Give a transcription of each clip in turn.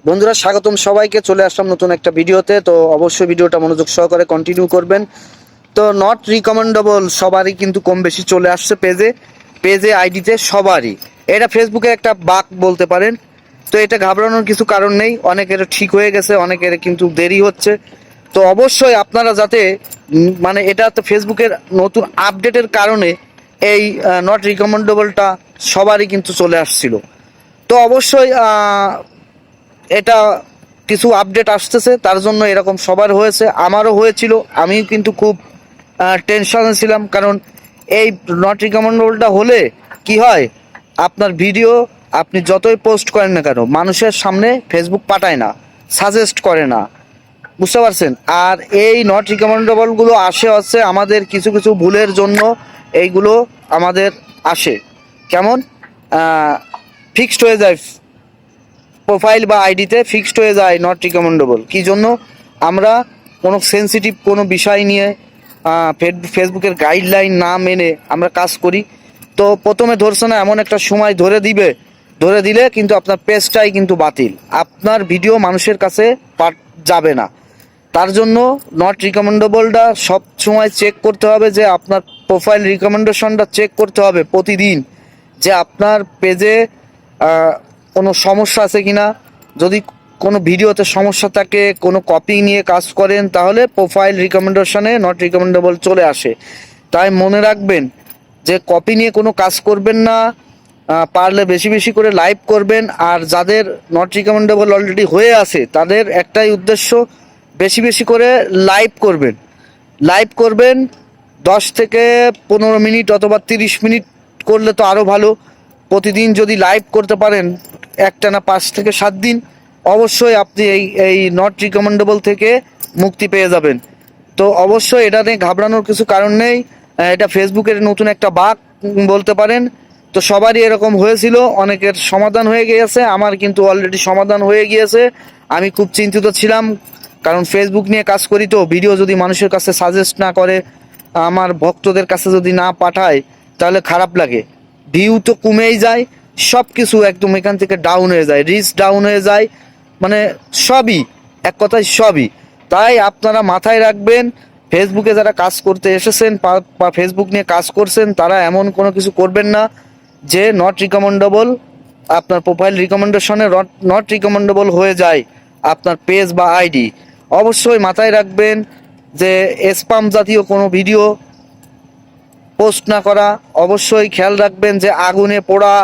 বন্ধুরা স্বাগতম সবাইকে, চলে আসলাম নতুন একটা ভিডিওতে। তো অবশ্যই ভিডিওটা মনোযোগ সহকারে কন্টিনিউ করবেন। তো নট রিকমেন্ডেবল সবারই কিন্তু কম বেশি চলে আসছে পেজে আইডিতে সবারই। এটা ফেসবুকে একটা বাগ বলতে পারেন। তো এটা ঘাবড়ানোর কিছু কারণ নেই, অনেকের ঠিক হয়ে গেছে, অনেকের কিন্তু দেরি হচ্ছে। তো অবশ্যই আপনারা যাতে মানে এটা তো ফেসবুকের নতুন আপডেটের কারণে এই নট রিকমেন্ডেবলটা সবারই কিন্তু চলে আসছিল। তো অবশ্যই এটা কিছু আপডেট আসতেছে, তার জন্য এরকম সবার হয়েছে, আমারও হয়েছিল। আমি কিন্তু খুব টেনশনে ছিলাম, কারণ এই নট রিকমেন্ডেবলটা হলে কি হয়, আপনার ভিডিও আপনি যতই পোস্ট করেন না কেন মানুষের সামনে ফেসবুক পাঠায় না, সাজেস্ট করে না, বুঝতে পারছেন। আর এই নট রিকমেন্ডেবলগুলো আসে হচ্ছে আমাদের কিছু কিছু ভুলের জন্য। এইগুলো আমাদের আসে কেমন, ফিক্সড হয়ে যায় প্রোফাইল বা আইডিতে, ফিক্সড হয়ে যায় নট রিকমেন্ডেবল। কী জন্য? আমরা কোনো সেন্সিটিভ কোনো বিষয় নিয়ে ফেসবুকের গাইডলাইন না মেনে আমরা কাজ করি। তো প্রথমে ধরছে না, এমন একটা সময় ধরে দিলে কিন্তু আপনার পেজটাই কিন্তু বাতিল, আপনার ভিডিও মানুষের কাছে যাবে না। তার জন্য নট রিকমেন্ডেবলটা সব সময় চেক করতে হবে, যে আপনার প্রোফাইল রিকমেন্ডেশনটা চেক করতে হবে প্রতিদিন, যে আপনার পেজে কোনো সমস্যা আছে কিনা। যদি কোনো ভিডিওতে সমস্যা থাকে, কোনো কপি নিয়ে কাজ করেন, তাহলে প্রোফাইল রিকমেন্ডেশনে নট রিকমেন্ডেবল চলে আসে। তাই মনে রাখবেন যে কপি নিয়ে কোনো কাজ করবেন না, পারলে বেশি বেশি করে লাইভ করবেন। আর যাদের নট রিকমেন্ডেবল অলরেডি হয়ে আছে তাদের একটাই উদ্দেশ্য, বেশি বেশি করে লাইভ করবেন 10 থেকে 15 মিনিট অথবা 30 মিনিট করলে তো আরও ভালো। প্রতিদিন যদি লাইভ করতে পারেন একটানা 5 থেকে 7 দিন, অবশ্যই আপনি এই নট রিকমেন্ডেবল থেকে মুক্তি পেয়ে যাবেন। তো অবশ্যই এটা নিয়ে ঘাবড়ানোর কিছু কারণ নেই, এটা ফেসবুকের নতুন একটা বাগ বলতে পারেন। তো সবারই এরকম হয়েছিল, অনেকের সমাধান হয়ে গিয়েছে, আমার কিন্তু অলরেডি সমাধান হয়ে গিয়েছে। আমি খুব চিন্তিত ছিলাম, কারণ ফেসবুক নিয়ে কাজ করি, তো ভিডিও যদি মানুষের কাছে সাজেস্ট না করে, আমার ভক্তদের কাছে যদি না পাঠায়, তাহলে খারাপ লাগে। ভিউ তো কমেই যায়, সব কিছু একদম এখান থেকে ডাউন হয়ে যায়, রিচ ডাউন হয়ে যায়, মানে সবই, এক কথায় সবই। তাই আপনারা মাথায় রাখবেন, ফেসবুকে যারা কাজ করতে এসেছেন বা ফেসবুক নিয়ে কাজ করছেন, তারা এমন কোনো কিছু করবেন না যে নট রিকমেন্ডেবল, আপনার প্রোফাইল রিকমেন্ডেশনে নট রিকমেন্ডেবল হয়ে যায় আপনার পেজ বা আইডি। অবশ্যই মাথায় রাখবেন যে স্প্যাম জাতীয় কোনো ভিডিও পোস্ট না করা। অবশ্যই খেয়াল রাখবেন যে আগুনে পোড়া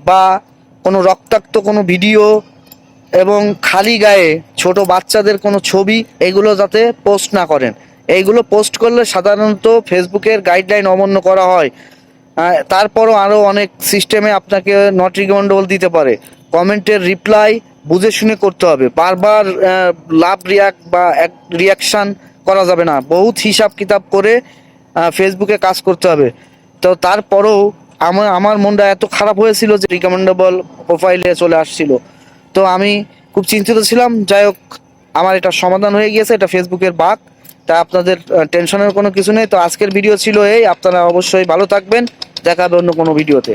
বা কোনো রক্তাক্ত কোনো ভিডিও এবং খালি গায়ে ছোট বাচ্চাদের কোনো ছবি, এগুলো যাতে পোস্ট না করেন। এইগুলো পোস্ট করলে সাধারণত ফেসবুকের গাইডলাইন অমান্য করা হয়। তারপরও আরও অনেক সিস্টেমে আপনাকে নট রিকমেন্ডেবল দিতে পারে। কমেন্টের রিপ্লাই বুঝে শুনে করতে হবে, বারবার লাভ রিয়াকশান করা যাবে না, বহুত হিসাব কিতাব করে ফেসবুকে কাজ করতে হবে। তো তারপরেও আমার মনটা এত খারাপ হয়েছিল যে রিকমেন্ডেবল প্রোফাইলে চলে আসছিল। তো আমি খুব চিন্তিত ছিলাম। যাই হোক, আমার এটা সমাধান হয়ে গিয়েছে, এটা ফেসবুকের বাগ। তা আপনাদের টেনশনের কোনো কিছু নেই। তো আজকের ভিডিও ছিল এই, আপনারা অবশ্যই ভালো থাকবেন, দেখা হবে অন্য কোনো ভিডিওতে।